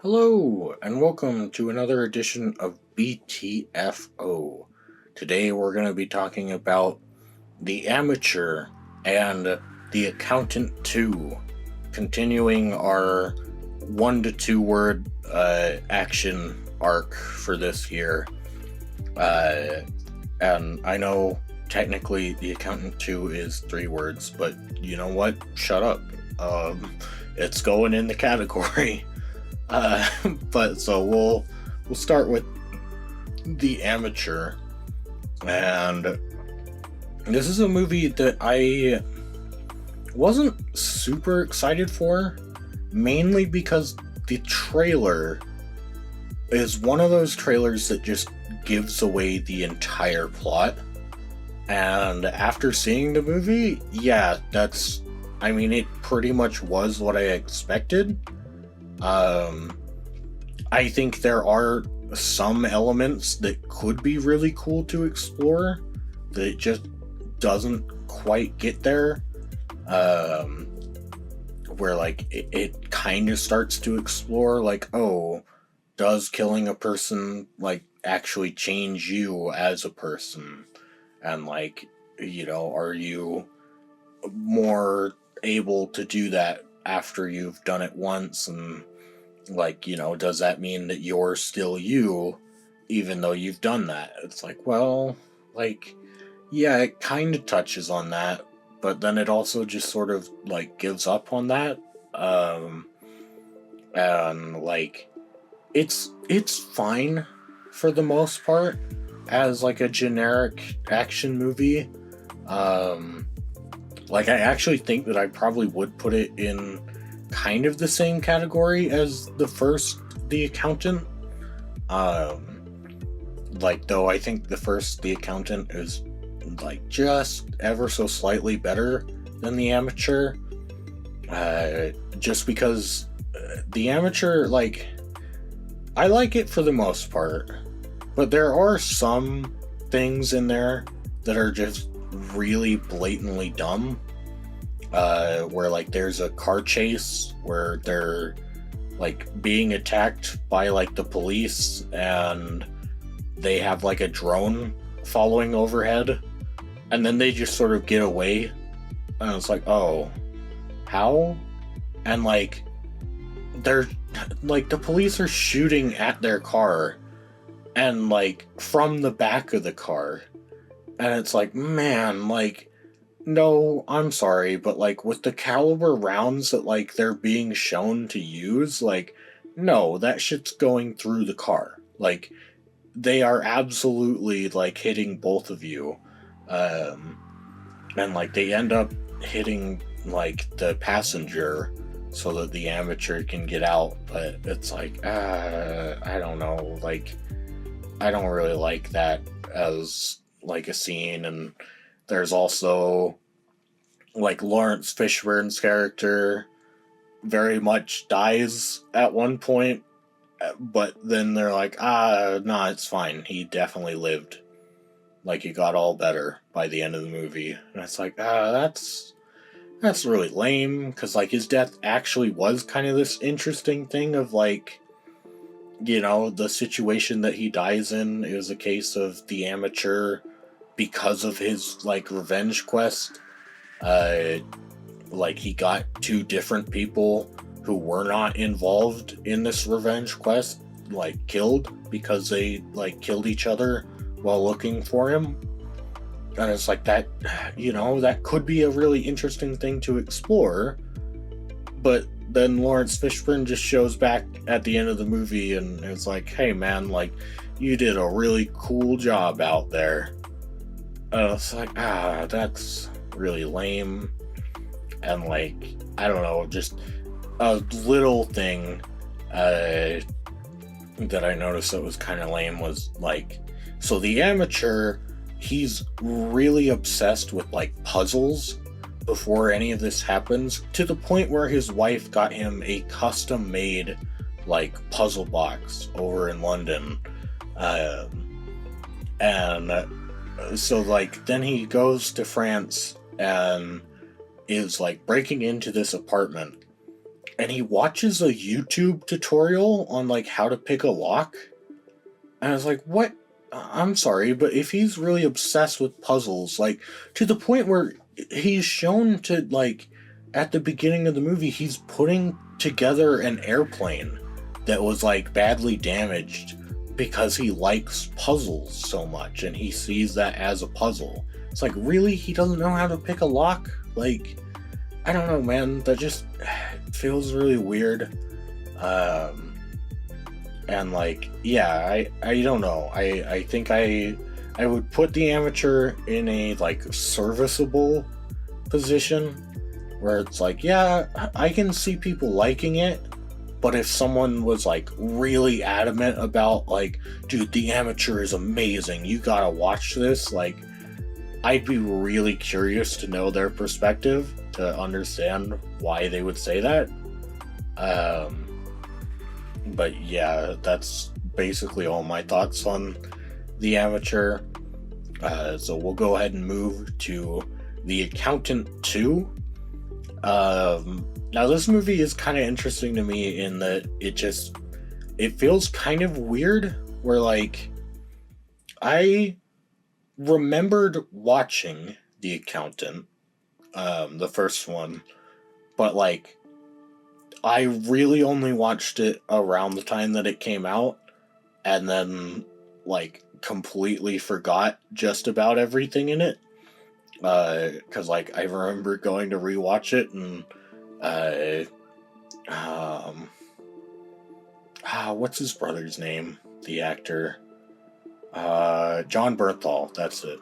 Hello, and welcome to another edition of B.T.F.O. Today we're going to be talking about The Amateur and The Accountant 2, continuing our 1 to 2 word action arc for this year. And I know technically The Accountant 2 is 3 words, but you know what? Shut up. It's going in the category. But so we'll start with The Amateur, and this is a movie that I wasn't super excited for, mainly because the trailer is one of those trailers that just gives away the entire plot. And after seeing the movie, yeah, it pretty much was what I expected. I think there are some elements that could be really cool to explore that it just doesn't quite get there. Where it kind of starts to explore does killing a person actually change you as a person? And are you more able to do that after you've done it once? And does that mean that you're still you even though you've done that? It's yeah, it kind of touches on that, but then it also just sort of gives up on that. And it's fine for the most part as a generic action movie. I actually think that I probably would put it in kind of the same category as the first The Accountant. Though I think the first The Accountant is just ever so slightly better than The Amateur. Just because The Amateur, I like it for the most part, but there are some things in there that are just really blatantly dumb. Where there's a car chase where they're being attacked by the police, and they have a drone following overhead, and then they just sort of get away, and it's oh, how? And they're the police are shooting at their car, and from the back of the car, and it's man, no, I'm sorry, but with the caliber rounds that they're being shown to use, no, that shit's going through the car. They are absolutely hitting both of you. And they end up hitting the passenger so that the amateur can get out, but it's I don't know, I don't really like that as a scene. And there's also Lawrence Fishburne's character very much dies at one point, but then they're nah, it's fine, he definitely lived. He got all better by the end of the movie. And it's that's really lame, because his death actually was kind of this interesting thing of the situation that he dies in is a case of the amateur because of his revenge quest. He got 2 different people who were not involved in this revenge quest killed because they killed each other while looking for him. And it's that, that could be a really interesting thing to explore. But then Lawrence Fishburne just shows back at the end of the movie and it's hey man, you did a really cool job out there. It's that's really lame. And I don't know, just a little thing that I noticed that was kind of lame was so the amateur, he's really obsessed with puzzles before any of this happens, to the point where his wife got him a custom made puzzle box over in London. And so then he goes to France and is breaking into this apartment, and he watches a YouTube tutorial on like how to pick a lock. And I was like, what? I'm sorry, but if he's really obsessed with puzzles, like to the point where he's shown to like at the beginning of the movie, he's putting together an airplane that was like badly damaged because he likes puzzles so much and he sees that as a puzzle. It's like, really? He doesn't know how to pick a lock? Like, I don't know, man. That just feels really weird. And like, yeah, I don't know. I think I would put the Amateur in a like serviceable position where it's like, yeah, I can see people liking it, but if someone was like really adamant about like, dude, the Amateur is amazing, you gotta watch this, like, I'd be really curious to know their perspective to understand why they would say that. But yeah, that's basically all my thoughts on The Amateur. So we'll go ahead and move to The Accountant 2. Now this movie is kind of interesting to me in that it feels kind of weird, where like, I remembered watching The Accountant, the first one, but like, I really only watched it around the time that it came out, and then, like, completely forgot just about everything in it. Because, like, I remember going to rewatch it, and, what's his brother's name? The actor. John Bernthal, that's it.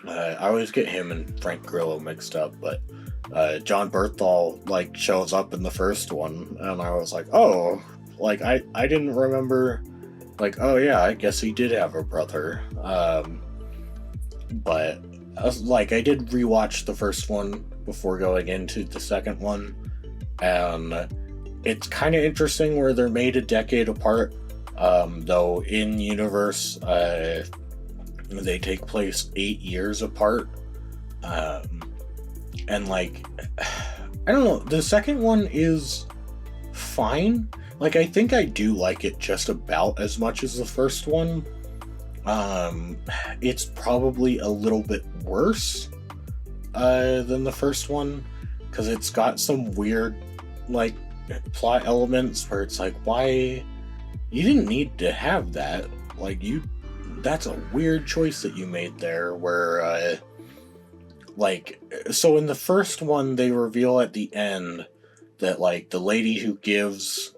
I always get him and Frank Grillo mixed up, but John Bernthal like shows up in the first one, and I was like, oh, like I didn't remember, like, oh yeah, I guess he did have a brother. But I did rewatch the first one before going into the second one, and it's kind of interesting where they're made a decade apart. Though in universe, they take place 8 years apart. And like, I don't know, the second one is fine. Like, I think I do like it just about as much as the first one. It's probably a little bit worse than the first one, because it's got some weird like plot elements where it's like, why you didn't need to have that, like, that's a weird choice that you made there, where like, so in the first one they reveal at the end that like the lady who gives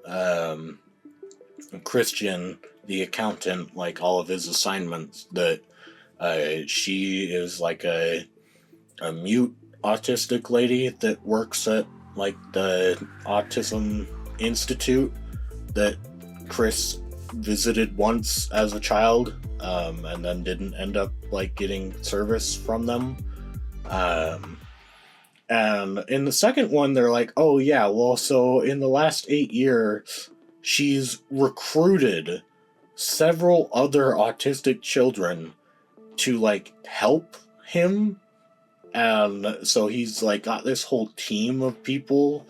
Christian, the accountant, like all of his assignments, that she is like a mute autistic lady that works at like the autism institute that Chris visited once as a child, and then didn't end up like getting service from them. And in the second one, they're like, oh yeah, well, so in the last 8 years, she's recruited several other autistic children to like help him. And so he's like got this whole team of people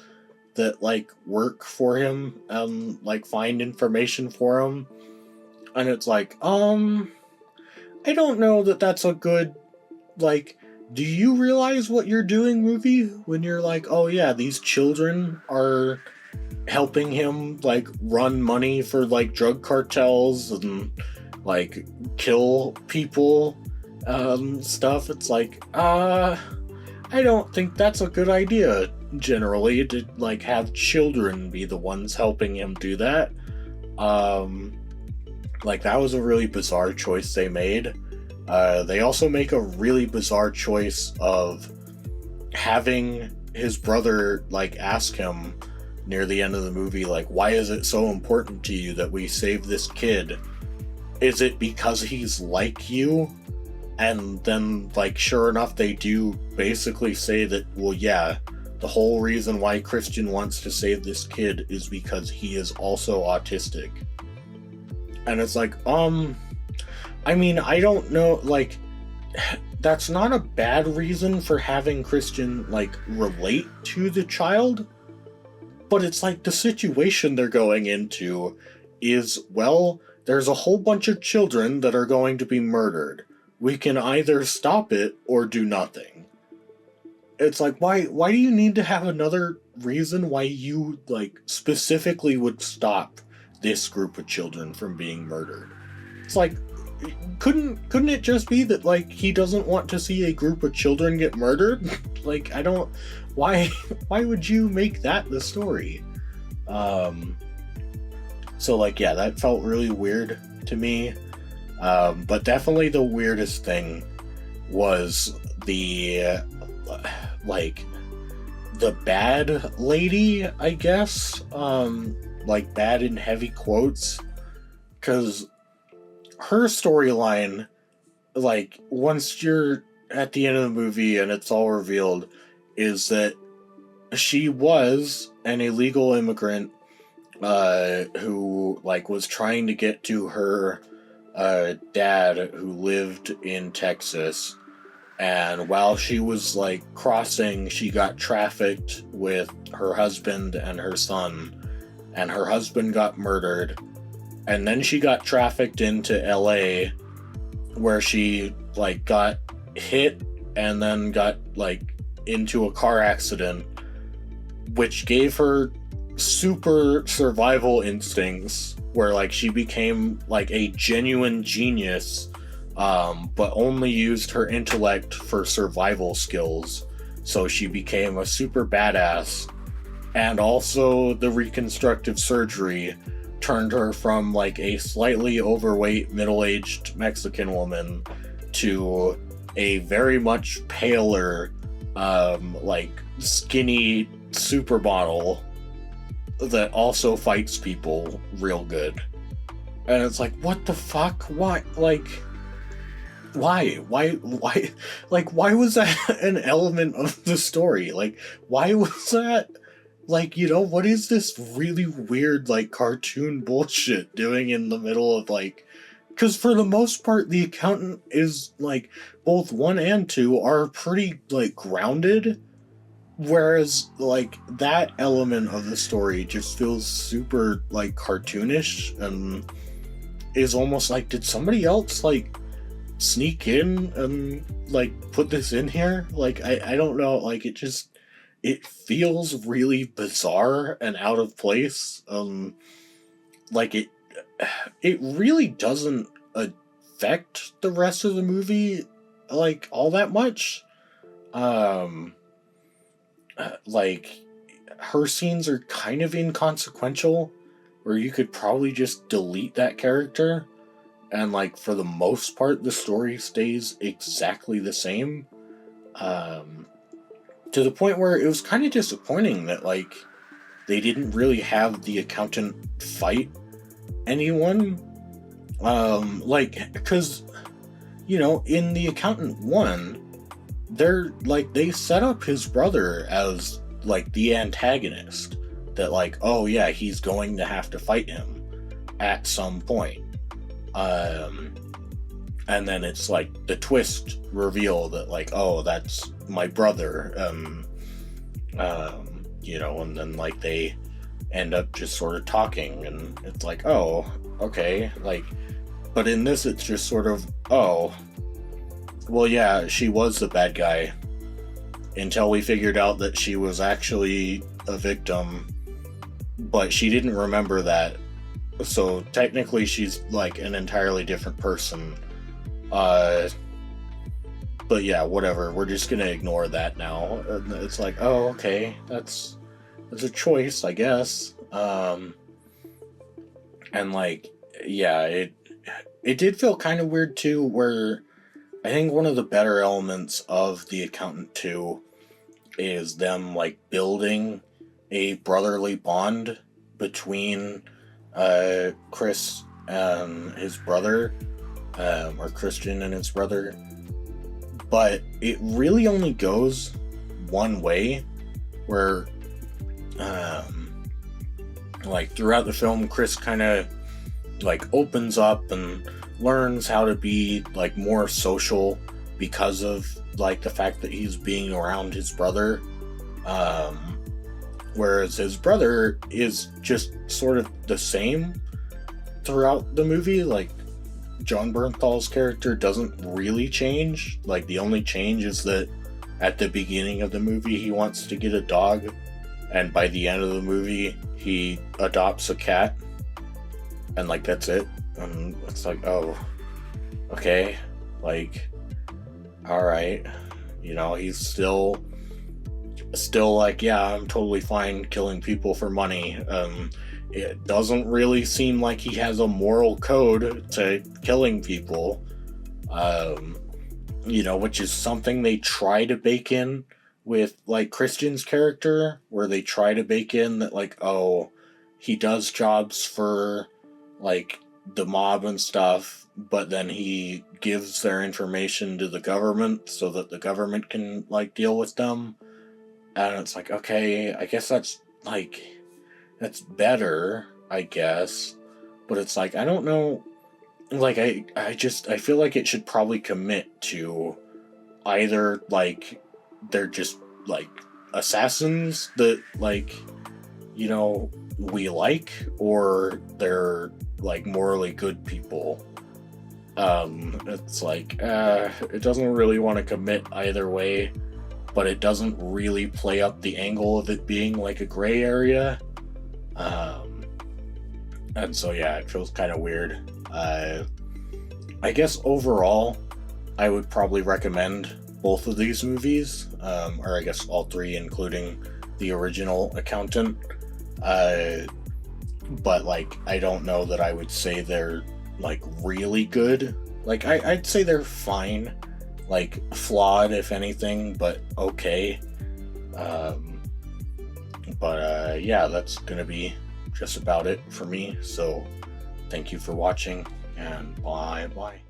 that like work for him and like find information for him. And it's like, I don't know that that's a good, like, do you realize what you're doing, movie? When you're like, oh yeah, these children are helping him like run money for like drug cartels and like kill people, stuff. It's like, I don't think that's a good idea generally, to like have children be the ones helping him do that. Like, that was a really bizarre choice they made. They also make a really bizarre choice of having his brother like ask him near the end of the movie, like, why is it so important to you that we save this kid? Is it because he's like you? And then, like, sure enough, they do basically say that, well, yeah, the whole reason why Christian wants to save this kid is because he is also autistic. And it's like, I mean, I don't know, like, that's not a bad reason for having Christian, like, relate to the child, but it's like the situation they're going into is, well, there's a whole bunch of children that are going to be murdered. We can either stop it or do nothing. It's like, why do you need to have another reason why you, like, specifically would stop this group of children from being murdered? It's like, couldn't it just be that, like, he doesn't want to see a group of children get murdered? Like, I don't... Why would you make that the story? So, like, yeah, that felt really weird to me. But definitely the weirdest thing was the, like, the bad lady, I guess. Like, bad in heavy quotes. Because her storyline, like, once you're at the end of the movie and it's all revealed, is that she was an illegal immigrant who, like, was trying to get to her dad who lived in Texas, and while she was, like, crossing, she got trafficked with her husband and her son, and her husband got murdered, and then she got trafficked into LA, where she, like, got hit and then got, like, into a car accident, which gave her super survival instincts, where, like, she became, like, a genuine genius, but only used her intellect for survival skills. So she became a super badass, and also the reconstructive surgery turned her from, like, a slightly overweight middle-aged Mexican woman to a very much paler, like, skinny supermodel that also fights people real good. And it's like, what the fuck? Why? Like, why? Like, why was that an element of the story? Like, why was that, like, you know, what is this really weird, like, cartoon bullshit doing in the middle of, like, because for the most part, the accountant is, like, both 1 and 2 are pretty, like, grounded. Whereas, like, that element of the story just feels super, like, cartoonish, and is almost like, did somebody else, like, sneak in and, like, put this in here? Like, I don't know, like, it feels really bizarre and out of place. Like, it really doesn't affect the rest of the movie, like, all that much. Like, her scenes are kind of inconsequential, where you could probably just delete that character, and, like, for the most part, the story stays exactly the same. To the point where it was kind of disappointing that, like, they didn't really have the accountant fight anyone. Like, because, you know, in The Accountant 1, they're, like, they set up his brother as, like, the antagonist. That, like, oh yeah, he's going to have to fight him at some point. And then it's, like, the twist reveal that, like, oh, that's my brother. You know, and then, like, they end up just sort of talking, and it's like, oh, okay, like, but in this, it's just sort of, oh, well, yeah, she was the bad guy, until we figured out that she was actually a victim, but she didn't remember that, so technically she's, like, an entirely different person. But yeah, whatever, we're just gonna ignore that now. And it's like, oh, okay, that's a choice, I guess. And, like, yeah, it did feel kind of weird too, where I think one of the better elements of The Accountant 2 is them, like, building a brotherly bond between Chris and his brother, or Christian and his brother, but it really only goes one way, where like, throughout the film, Chris kind of, like, opens up and learns how to be, like, more social because of, like, the fact that he's being around his brother. Whereas his brother is just sort of the same throughout the movie. Like, John Bernthal's character doesn't really change. Like, the only change is that at the beginning of the movie he wants to get a dog, and by the end of the movie he adopts a cat, and like that's it. And it's like, oh, okay, like, all right, you know, he's still like, yeah, I'm totally fine killing people for money. It doesn't really seem like he has a moral code to killing people, you know, which is something they try to bake in with, like, Christian's character, where they try to bake in that, like, oh, he does jobs for, like, the mob and stuff, but then he gives their information to the government so that the government can, like, deal with them. And it's like, okay, I guess that's better, I guess. But it's like, I don't know, like, I feel like it should probably commit to either, like, they're just, like, assassins that, like, you know, we like, or they're, like, morally good people. It's like, it doesn't really want to commit either way, but it doesn't really play up the angle of it being, like, a gray area. And so, yeah, it feels kind of weird. I guess overall, I would probably recommend both of these movies, or I guess all three, including the original Accountant. But, like, I don't know that I would say they're, like, really good. Like, I'd say they're fine. Like, flawed, if anything, but okay. Yeah, that's gonna be just about it for me. So, thank you for watching, and bye-bye.